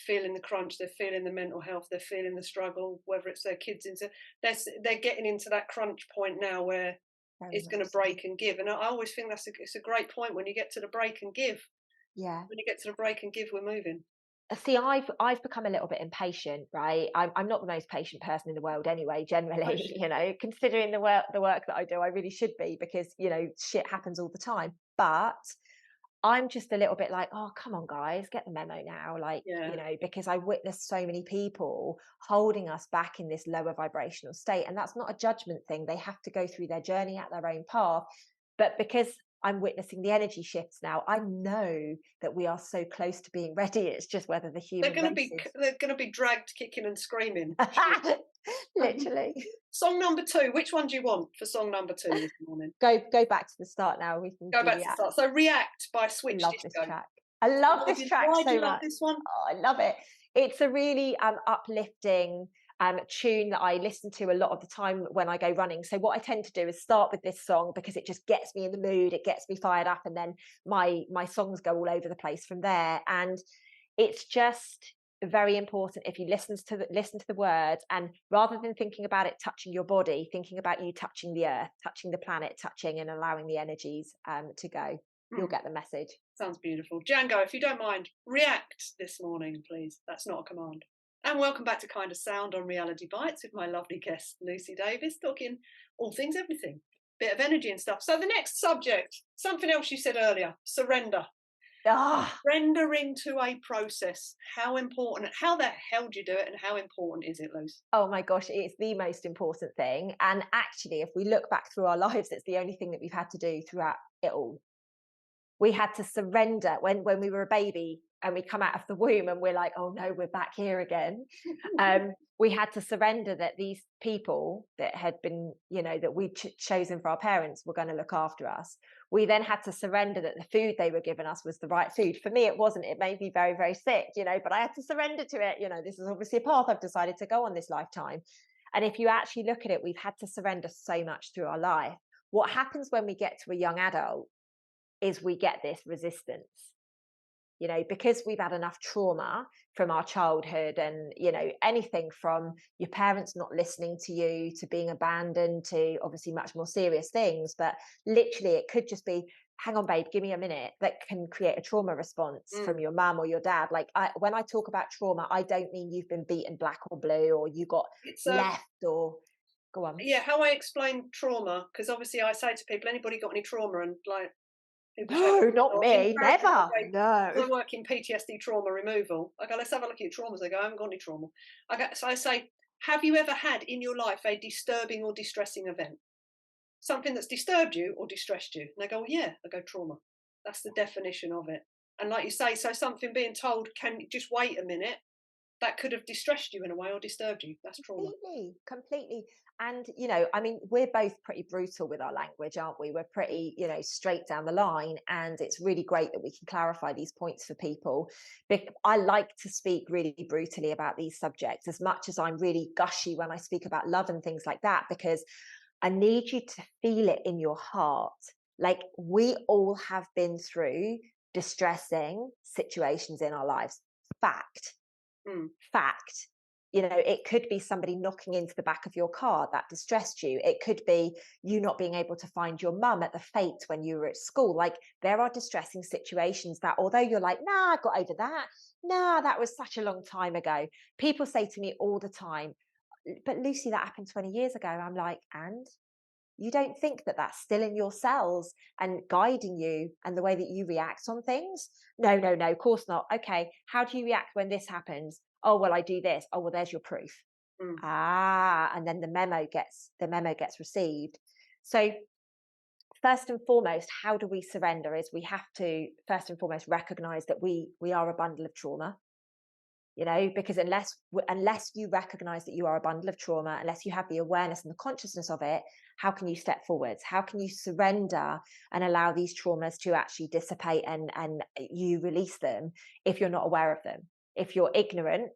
feeling the crunch. They're feeling the mental health. They're feeling the struggle. Whether it's their kids into, they're getting into that crunch point now where Very it's much going to so. break and give. And I always think it's a great point when you get to the break and give. Yeah. When you get to the break and give, we're moving. See, I've become a little bit impatient, right? I'm not the most patient person in the world anyway, generally, Patient. you know, considering the work that I do, I really should be, because, you know, shit happens all the time. But I'm just a little bit like, oh, come on, guys, get the memo now. Like, you Yeah. know, because I witnessed so many people holding us back in this lower vibrational state. And that's not a judgment thing. They have to go through their journey at their own path. But because I'm witnessing the energy shifts now, I know that we are so close to being ready. It's just whether the human race is. They're going to be dragged kicking and screaming. Literally. Song number two. Which one do you want for song number two this morning? Go back to the start now. We can Go do back to the React. start. So React by I Switch love this Disco. track. I love this track Why do so you love much. this one? Oh, I love it. It's a really uplifting, tune that I listen to a lot of the time when I go running. So what I tend to do is start with this song because it just gets me in the mood, it gets me fired up, and then my songs go all over the place from there. And it's just very important, if you listen to the words, and rather than thinking about it touching your body, thinking about you touching the earth, touching the planet, touching and allowing the energies to go. You'll get the message. Sounds beautiful. Django, if you don't mind, react this morning, please. That's not a command. And welcome back to Kind of Sound on Reality Bites with my lovely guest, Lucy Davis, talking all things everything, bit of energy and stuff. So the next subject, something else you said earlier, surrender. Surrendering to a process. How important, how the hell do you do it, and how important is it, Lucy? Oh my gosh, it's the most important thing. And actually, if we look back through our lives, it's the only thing that we've had to do throughout it all. We had to surrender when we were a baby and we come out of the womb and we're like, oh no, we're back here again. We had to surrender that these people that had been, that we'd chosen for our parents were going to look after us. We then had to surrender that the food they were giving us was the right food. For me, it wasn't. It made me very, very sick, but I had to surrender to it. This is obviously a path I've decided to go on this lifetime. And if you actually look at it, we've had to surrender so much through our life. What happens when we get to a young adult is we get this resistance, because we've had enough trauma from our childhood and, anything from your parents not listening to you to being abandoned to obviously much more serious things. But literally it could just be, hang on, babe, give me a minute, that can create a trauma response from your mum or your dad. Like when I talk about trauma, I don't mean you've been beaten black or blue or you got left or go on. Yeah, how I explain trauma, because obviously I say to people, anybody got any trauma? And like, no, not me, never. No. I work in PTSD trauma removal. I go, let's have a look at your traumas. They go, I haven't got any trauma. So I say, have you ever had in your life a disturbing or distressing event? Something that's disturbed you or distressed you? And they go, well, yeah. I go, trauma. That's the definition of it. And like you say, so something being told, can you just wait a minute? That could have distressed you in a way or disturbed you. That's trauma. Completely. And, we're both pretty brutal with our language, aren't we? We're pretty, straight down the line. And it's really great that we can clarify these points for people. I like to speak really brutally about these subjects as much as I'm really gushy when I speak about love and things like that, because I need you to feel it in your heart. Like, we all have been through distressing situations in our lives. Fact. It could be somebody knocking into the back of your car that distressed you. It could be you not being able to find your mum at the fete when you were at school. Like, there are distressing situations that, although you're like, nah, I got over that. Nah, that was such a long time ago. People say to me all the time, but Lucy, that happened 20 years ago. I'm like, and you don't think that that's still in your cells and guiding you and the way that you react on things? No, of course not. Okay, how do you react when this happens? Oh, well, I do this. Oh, well, there's your proof. And then the memo gets received. So first and foremost, how do we surrender? Is we have to first and foremost recognize that we are a bundle of trauma. Because unless you recognize that you are a bundle of trauma, unless you have the awareness and the consciousness of it, how can you step forwards? How can you surrender and allow these traumas to actually dissipate and you release them if you're not aware of them? If you're ignorant,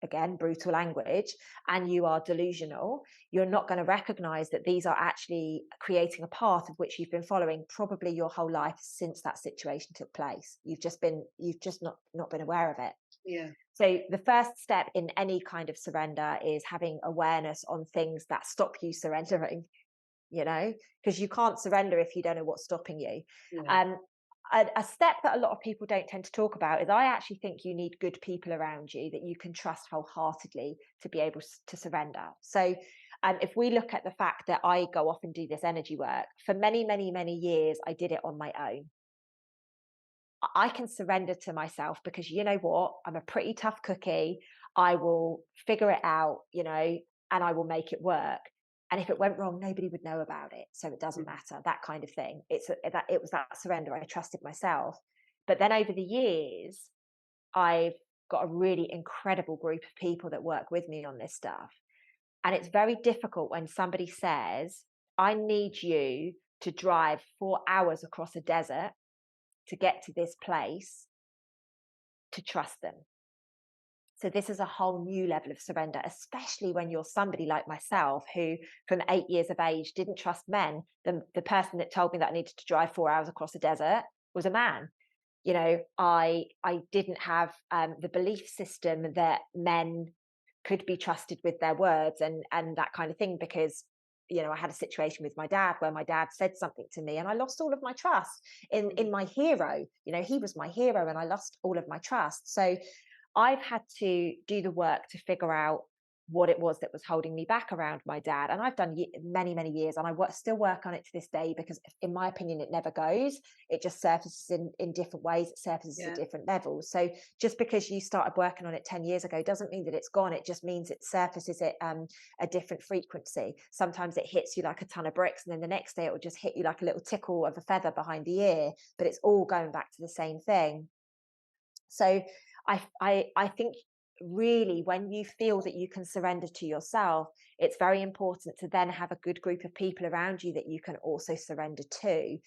again, brutal language, and you are delusional, you're not going to recognize that these are actually creating a path of which you've been following probably your whole life since that situation took place. You've just not been aware of it. Yeah. So the first step in any kind of surrender is having awareness on things that stop you surrendering, because you can't surrender if you don't know what's stopping you. Yeah. A step that a lot of people don't tend to talk about is I actually think you need good people around you that you can trust wholeheartedly to be able to surrender. So if we look at the fact that I go off and do this energy work, for many, many, many years, I did it on my own. I can surrender to myself because you know what? I'm a pretty tough cookie. I will figure it out, and I will make it work. And if it went wrong, nobody would know about it. So it doesn't matter, that kind of thing. It was that surrender. I trusted myself. But then over the years, I've got a really incredible group of people that work with me on this stuff. And it's very difficult when somebody says, I need you to drive 4 hours across a desert to get to this place, to trust them. So this is a whole new level of surrender, especially when you're somebody like myself, who from 8 years of age didn't trust men. The person that told me that I needed to drive 4 hours across a desert was a man. You know, I didn't have the belief system that men could be trusted with their words and that kind of thing, because I had a situation with my dad where my dad said something to me and I lost all of my trust in my hero. He was my hero and I lost all of my trust. So I've had to do the work to figure out what it was that was holding me back around my dad. And I've done many, many years, and I still work on it to this day, because in my opinion, it never goes. It just surfaces in different ways. It surfaces at different levels. So just because you started working on it 10 years ago doesn't mean that it's gone. It just means it surfaces at a different frequency. Sometimes it hits you like a ton of bricks, and then the next day it will just hit you like a little tickle of a feather behind the ear, but it's all going back to the same thing. So I think really, when you feel that you can surrender to yourself, it's very important to then have a good group of people around you that you can also surrender to,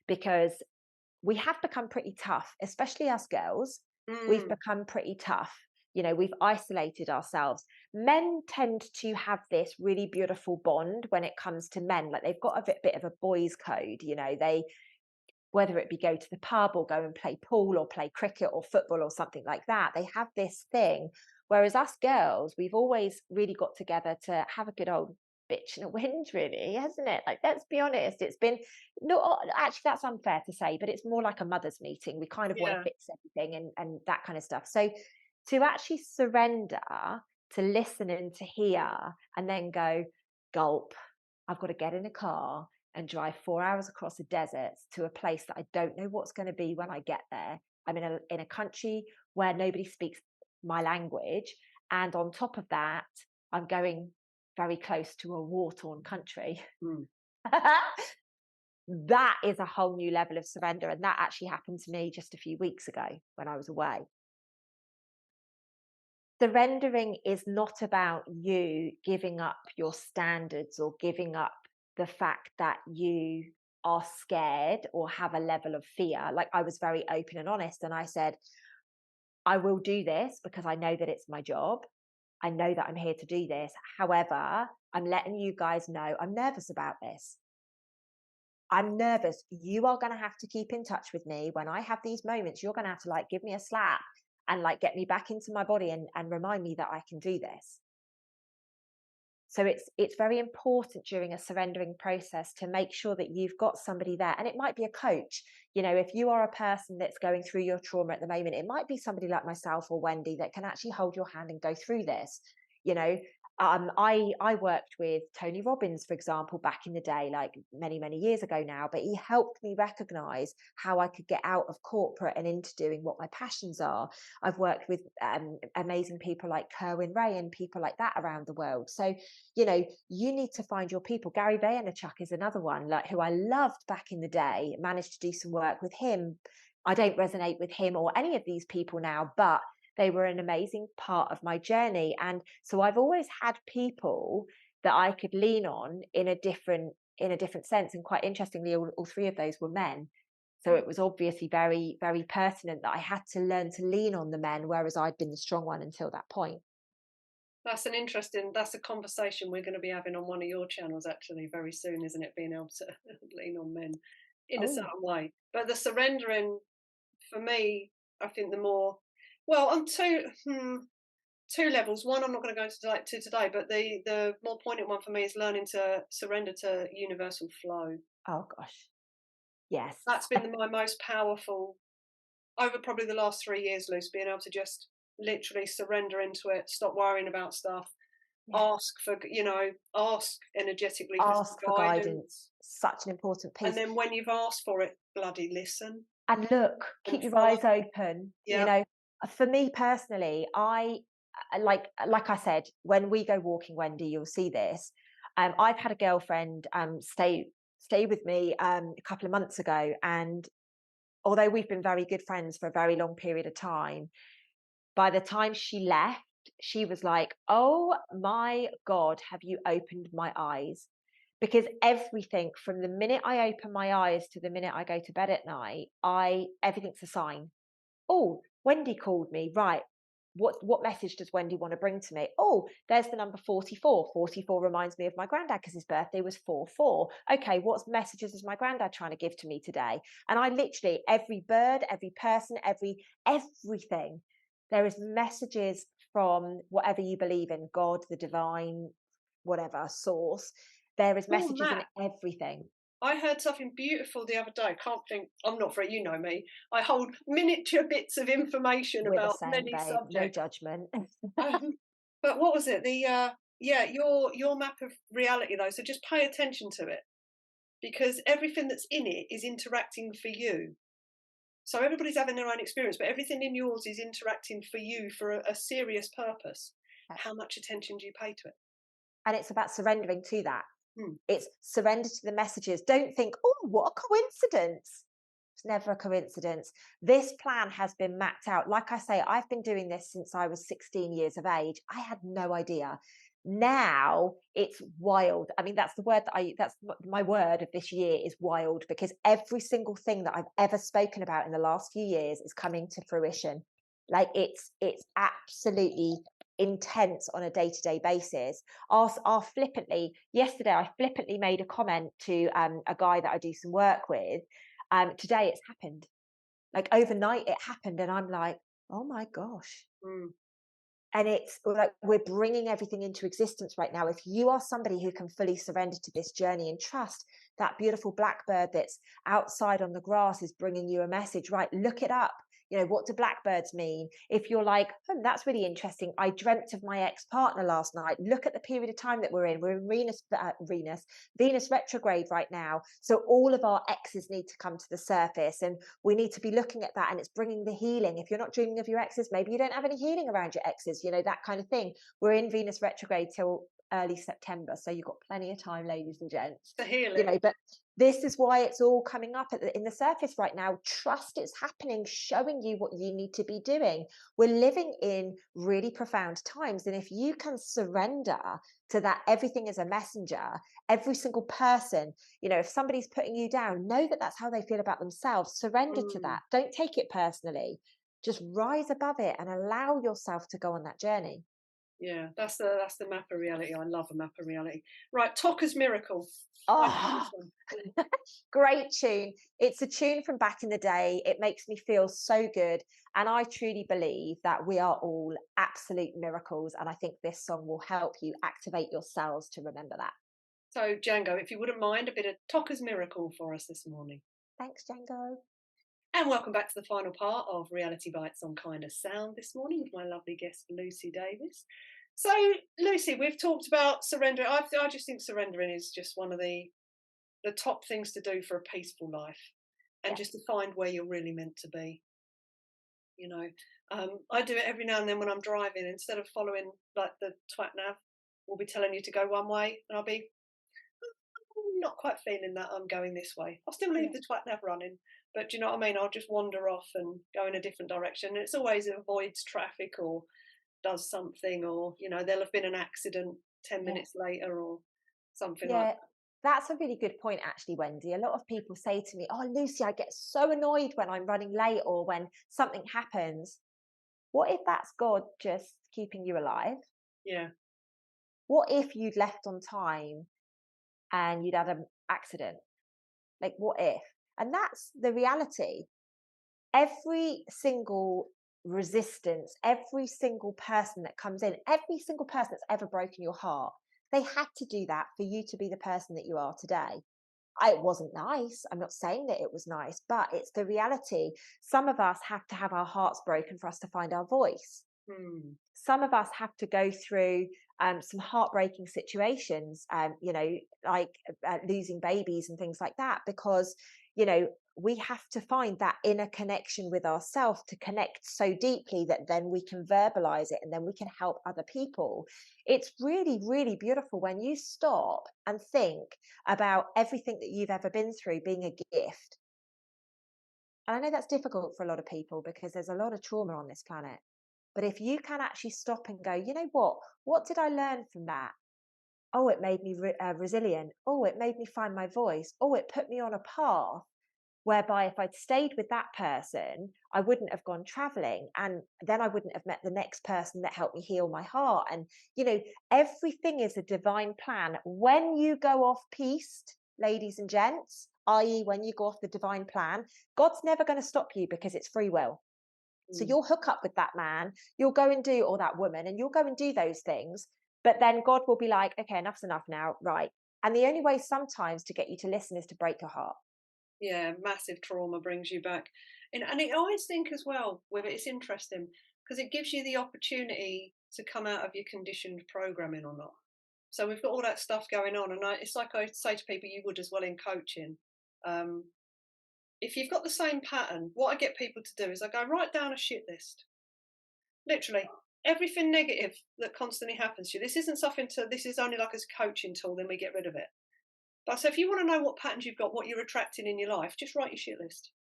because we have become pretty tough, especially us girls. We've become pretty tough. We've isolated ourselves. Men tend to have this really beautiful bond when it comes to men. Like, they've got a bit of a boys' code. They, whether it be go to the pub or go and play pool or play cricket or football or something like that, they have this thing. Whereas us girls, we've always really got together to have a good old bitch and a whinge, really, hasn't it? Like, let's be honest, it's been, no, actually that's unfair to say, but it's more like a mother's meeting. We kind of want to fix everything and that kind of stuff. So to actually surrender, to listen and to hear, and then go, gulp, I've got to get in a car and drive 4 hours across a desert to a place that I don't know what's going to be when I get there. I'm in a country where nobody speaks my language. And on top of that, I'm going very close to a war-torn country. That is a whole new level of surrender. And that actually happened to me just a few weeks ago when I was away. Surrendering is not about you giving up your standards or giving up the fact that you are scared or have a level of fear. Like, I was very open and honest, and I said, I will do this because I know that it's my job. I know that I'm here to do this. However, I'm letting you guys know I'm nervous about this. I'm nervous. You are going to have to keep in touch with me when I have these moments. You're going to have to give me a slap and get me back into my body and remind me that I can do this. So it's very important during a surrendering process to make sure that you've got somebody there. And it might be a coach. If you are a person that's going through your trauma at the moment, it might be somebody like myself or Wendy that can actually hold your hand and go through this. I worked with Tony Robbins, for example, back in the day, like many, many years ago now, but he helped me recognize how I could get out of corporate and into doing what my passions are. I've worked with amazing people like Kerwin Ray and people like that around the world. So, you need to find your people. Gary Vaynerchuk is another one, who I loved back in the day, managed to do some work with him. I don't resonate with him or any of these people now, but they were an amazing part of my journey. And so I've always had people that I could lean on in a different sense. And quite interestingly, all three of those were men. So it was obviously very, very pertinent that I had to learn to lean on the men, whereas I'd been the strong one until that point. That's a conversation we're going to be having on one of your channels actually very soon, isn't it? Being able to lean on men in a Oh, certain way. But the surrendering, for me, I think on two levels. One, I'm not going to go into today, but the more poignant one for me is learning to surrender to universal flow. oh gosh. Yes. That's been my most powerful over probably the last 3 years, Luce, being able to just literally surrender into it, stop worrying about stuff, Yeah. ask energetically Ask for guidance. guidance. Such an important piece. And then when you've asked for it, bloody listen. And look, keep your eyes open. Yeah. For me personally, I like I said, when we go walking, Wendy, you'll see this. I've had a girlfriend stay with me a couple of months ago, and although we've been very good friends for a very long period of time, by the time she left, she was like, oh my God, have you opened my eyes? Because everything from the minute I open my eyes to the minute I go to bed at night, everything's a sign. Oh, Wendy called me. Right. what message does Wendy want to bring to me? Oh, there's the number 44. 44 reminds me of my granddad because his birthday was 4-4. Okay, what messages is my granddad trying to give to me today? And I literally, every bird, every person, everything, there is messages from whatever you believe in, God, the divine, whatever source. There is Oh, messages in Matt, everything. I heard something beautiful the other day. Can't think. I'm not for it. You know me. I hold miniature bits of information We're the about same, many babe. No subjects. judgment. Um, but what was it? Yeah, your map of reality though. So just pay attention to it because everything that's in it is interacting for you. So everybody's having their own experience, but everything in yours is interacting for you for a serious purpose. How much attention do you pay to it? And it's about surrendering to that. Hmm. It's surrender to the messages. Don't think, oh, what a coincidence. It's never a coincidence. This plan has been mapped out. Like I say, I've been doing this since I was 16 years of age. I had no idea. Now it's wild. I mean, that's the word that's my word of this year is wild, because every single thing that I've ever spoken about in the last few years is coming to fruition. Like it's absolutely intense on a day-to-day basis. Our flippantly yesterday, I flippantly made a comment to a guy that I do some work with. Today it's happened, like overnight it happened, and I'm like, oh my gosh. Mm. And it's like we're bringing everything into existence right now. If you are somebody who can fully surrender to this journey and trust that beautiful blackbird that's outside on the grass is bringing you a message, right? Look it up. You know, what do blackbirds mean? If you're like, that's really interesting, I dreamt of my ex-partner last night, look at the period of time that we're in. We're in Venus retrograde right now, so all of our exes need to come to the surface, and we need to be looking at that, and it's bringing the healing. If you're not dreaming of your exes, maybe you don't have any healing around your exes, you know, that kind of thing. We're in Venus retrograde till early September, so you've got plenty of time, ladies and gents, To heal you it. know. But this is why it's all coming up in the surface right now. Trust it's happening, showing you what you need to be doing. We're living in really profound times, and if you can surrender to that, everything is a messenger. Every single person, you know, if somebody's putting you down, know that that's how they feel about themselves. Surrender to Mm. that. Don't take it personally. Just rise above it and allow yourself to go on that journey. Yeah, that's the map of reality. I love a map of reality. Right, Tokka's Miracle. Why do you Oh, this one? great tune. It's a tune from back in the day. It makes me feel so good. And I truly believe that we are all absolute miracles. And I think this song will help you activate yourselves to remember that. So, Django, if you wouldn't mind, a bit of Tokka's Miracle for us this morning. Thanks, Django. And welcome back to the final part of Reality Bites on Kind of Sound this morning with my lovely guest, Lucy Davis. So, Lucy, we've talked about surrendering. I just think surrendering is just one of the top things to do for a peaceful life, and Yeah. just to find where you're really meant to be. You know, I do it every now and then when I'm driving. Instead of following like the twat nav, will be telling you to go one way, and I'll be not quite feeling that I'm going this way. I'll still leave Yeah. the twat nav running, but do you know what I mean? I'll just wander off and go in a different direction. And it's always avoids traffic or does something, or you know, there'll have been an accident 10 Yeah. minutes later or something like Yeah. That's a really good point, actually, Wendy. A lot of people say to me, oh, Lucy, I get so annoyed when I'm running late or when something happens. What if that's God just keeping you alive? that. Yeah. What if you'd left on time and you'd had an accident? Like, what if? And that's the reality. Every single resistance, every single person that comes in, every single person that's ever broken your heart, they had to do that for you to be the person that you are today. It wasn't nice. I'm not saying that it was nice, but it's the reality. Some of us have to have our hearts broken for us to find our voice. Hmm. Some of us have to go through some heartbreaking situations, you know, like losing babies and things like that, because, you know, we have to find that inner connection with ourselves to connect so deeply that then we can verbalize it and then we can help other people. It's really, really beautiful when you stop and think about everything that you've ever been through being a gift. And I know that's difficult for a lot of people because there's a lot of trauma on this planet. But if you can actually stop and go, you know what? What did I learn from that? Oh, it made me resilient. Oh, it made me find my voice. Oh, it put me on a path. Whereby if I'd stayed with that person, I wouldn't have gone traveling, and then I wouldn't have met the next person that helped me heal my heart. And, everything is a divine plan. When you go off piste, ladies and gents, i.e., when you go off the divine plan, God's never going to stop you because it's free will. So Mm. you'll hook up with that man, you'll go and do, or that woman, and you'll go and do those things. But then God will be like, okay, enough's enough now, right? And the only way sometimes to get you to listen is to break your heart. Yeah, massive trauma brings you back. And I always think as well with it, it's interesting because it gives you the opportunity to come out of your conditioned programming or not. So we've got all that stuff going on, and it's like I say to people, you would as well in coaching. Um, if you've got the same pattern, what I get people to do is I go, write down a shit list. Literally, everything negative that constantly happens to you. This isn't something to, this is only like as a coaching tool, then we get rid of it. But so if you want to know what patterns you've got, what you're attracting in your life, just write your shit list.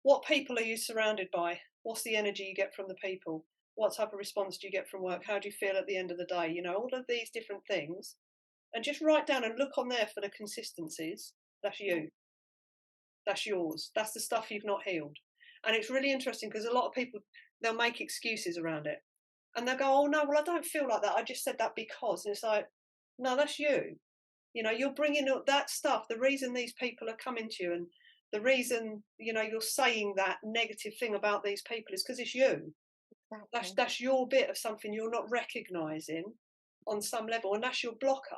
What people are you surrounded by? What's the energy you get from the people? What type of response do you get from work? How do you feel at the end of the day? All of these different things. And just write down and look on there for the consistencies. That's you. That's yours. That's the stuff you've not healed. And it's really interesting because a lot of people, they'll make excuses around it. And they'll go, oh no, well, I don't feel like that. I just said that because. And it's like, no, that's you. You're bringing up that stuff. The reason these people are coming to you and the reason, you're saying that negative thing about these people is because it's you. That's, Exactly. that's your bit of something you're not recognizing on some level. And that's your blocker.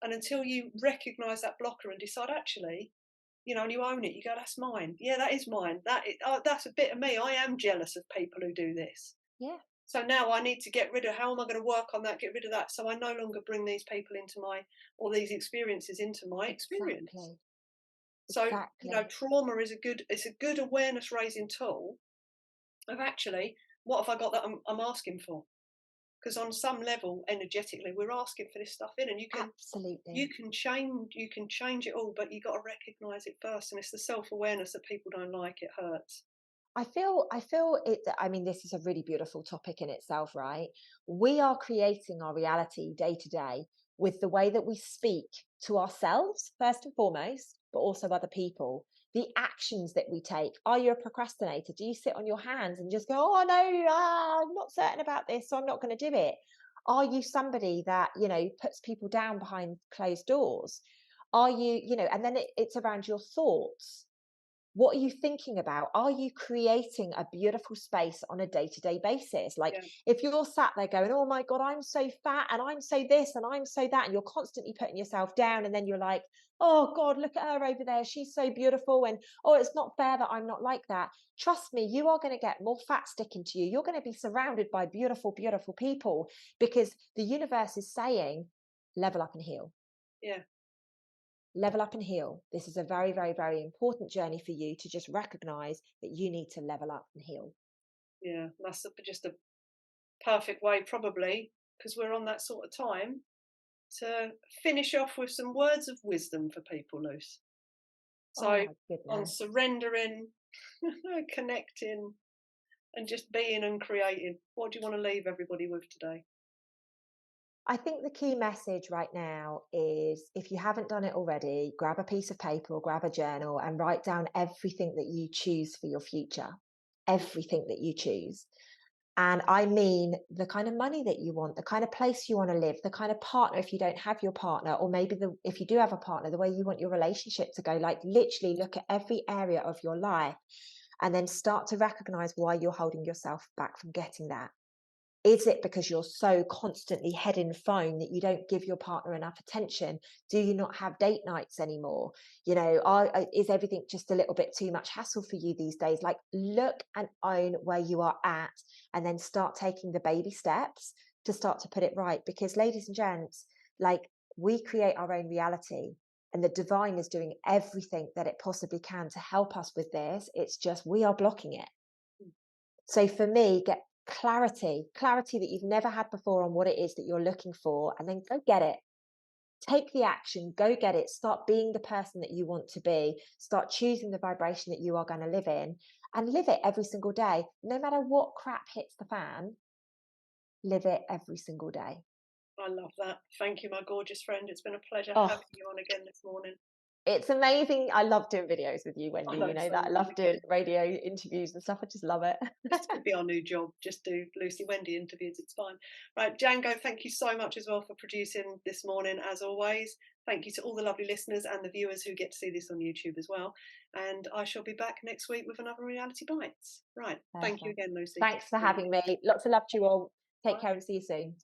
And until you recognize that blocker and decide, actually, and you own it, you go, that's mine. Yeah, that is mine. That's a bit of me. I am jealous of people who do this. Yeah, So now I need to get rid of, how am I going to work on that, get rid of that, so I no longer bring these people into or these experiences into my experience. exactly. So, Exactly. trauma is it's a good awareness raising tool of actually, what have I got that I'm asking for? Because on some level, energetically, we're asking for this stuff in, and Absolutely. you can change it all, but you got to recognize it first. And it's the self-awareness that people don't like. It hurts. I feel it. I mean, this is a really beautiful topic in itself, right? We are creating our reality day to day with the way that we speak to ourselves, first and foremost, but also other people. The actions that we take. Are you a procrastinator? Do you sit on your hands and just go, oh no, I'm not certain about this, so I'm not going to do it? Are you somebody that, puts people down behind closed doors? Are you, and then it's around your thoughts. What are you thinking about? Are you creating a beautiful space on a day-to-day basis? Like, Yeah, if you're sat there going, oh my God, I'm so fat and I'm so this and I'm so that, and you're constantly putting yourself down, and then you're like, oh God, look at her over there, she's so beautiful, and oh, it's not fair that I'm not like that. Trust me, you are going to get more fat sticking to you. You're going to be surrounded by beautiful, beautiful people, because the universe is saying, level up and heal. yeah, Level up and heal. This is a very, very, very important journey for you to just recognize that you need to level up and heal. yeah. That's just a perfect way, probably, because we're on that sort of time, to finish off with some words of wisdom for people, Luce. Oh So, my on goodness. surrendering, connecting, and just being and creating, what do you want to leave everybody with today? I think the key message right now is, if you haven't done it already, grab a piece of paper or grab a journal and write down everything that you choose for your future. Everything that you choose. And I mean the kind of money that you want, the kind of place you want to live, the kind of partner, if you don't have your partner, or maybe if you do have a partner, the way you want your relationship to go. Like, literally look at every area of your life and then start to recognize why you're holding yourself back from getting that. Is it because you're so constantly head in phone that you don't give your partner enough attention? Do you not have date nights anymore? Is everything just a little bit too much hassle for you these days? Like, look and own where you are at, and then start taking the baby steps to start to put it right. Because, ladies and gents, like, we create our own reality, and the divine is doing everything that it possibly can to help us with this. It's just we are blocking it. So for me, get clarity that you've never had before on what it is that you're looking for, and then go get it. Take the action, go get it. Start being the person that you want to be. Start choosing the vibration that you are going to live in, and live it every single day. No matter what crap hits the fan, live it every single day. I love that. Thank you, my gorgeous friend. It's been a pleasure Oh, having you on again this morning. It's amazing. I love doing videos with you, I Wendy. know You know so that. I much. love doing radio interviews and stuff. I just love it. This could be our new job. Just do Lucy Wendy interviews. It's fine. Right, Django, thank you so much as well for producing this morning, as always. Thank you to all the lovely listeners and the viewers who get to see this on YouTube as well. And I shall be back next week with another Reality Bites. Right. Thank you Perfect. again, Lucy. Thanks for having me. Lots of love to you all. Take Bye. care and see you soon.